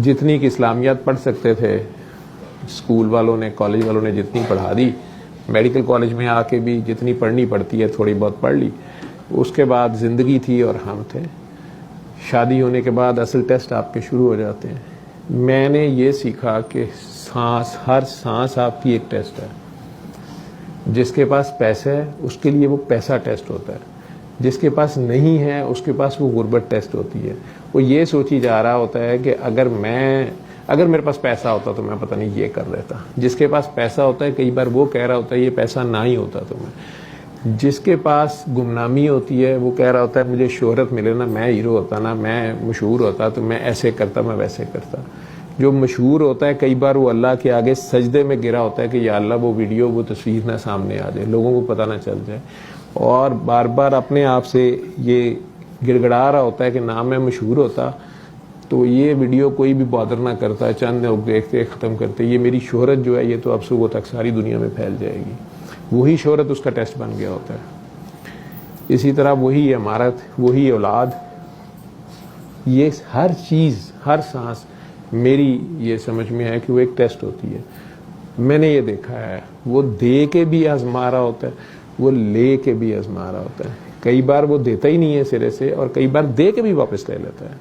جتنی کہ اسلامیات پڑھ سکتے تھے اسکول والوں نے، کالج والوں نے جتنی پڑھا دی، میڈیکل کالج میں آ کے بھی جتنی پڑھنی پڑتی ہے تھوڑی بہت پڑھ لی. اس کے بعد زندگی تھی اور ہم تھے. شادی ہونے کے بعد اصل ٹیسٹ آپ کے شروع ہو جاتے ہیں. میں نے یہ سیکھا کہ ہر سانس آپ کی ایک ٹیسٹ ہے. جس کے پاس پیسہ ہے اس کے لیے وہ پیسہ ٹیسٹ ہوتا ہے، جس کے پاس نہیں ہے اس کے پاس وہ غربت ٹیسٹ ہوتی ہے. وہ یہ سوچی جا رہا ہوتا ہے کہ اگر میرے پاس پیسہ ہوتا تو میں پتہ نہیں یہ کر لیتا. جس کے پاس پیسہ ہوتا ہے کئی بار وہ کہہ رہا ہوتا ہے یہ پیسہ نہ ہی ہوتا تو میں. جس کے پاس گمنامی ہوتی ہے وہ کہہ رہا ہوتا ہے مجھے شہرت ملے نا، میں ہیرو ہوتا نا، میں مشہور ہوتا تو میں ایسے کرتا، میں ویسے کرتا. جو مشہور ہوتا ہے کئی بار وہ اللہ کے آگے سجدے میں گرا ہوتا ہے کہ یا اللہ وہ ویڈیو، وہ تصویر نہ سامنے آ جائے، لوگوں کو پتہ نہ چل جائے، اور بار بار اپنے آپ سے یہ گڑگڑا رہا ہوتا ہے کہ نہ میں مشہور ہوتا تو یہ ویڈیو کوئی بھی بادر نہ کرتا، چند لوگ دیکھتے ختم کرتے. یہ میری شہرت جو ہے یہ تو اب صبح تک ساری دنیا میں پھیل جائے گی. وہی شہرت اس کا ٹیسٹ بن گیا ہوتا ہے. اسی طرح وہی عمارت، وہی اولاد، یہ ہر چیز، ہر سانس میری یہ سمجھ میں ہے کہ وہ ایک ٹیسٹ ہوتی ہے. میں نے یہ دیکھا ہے وہ دے کے بھی آزما رہا ہوتا ہے، وہ لے کے بھی آزما رہا ہوتا ہے. کئی بار وہ دیتا ہی نہیں ہے سرے سے، اور کئی بار دے کے بھی واپس لے لیتا ہے.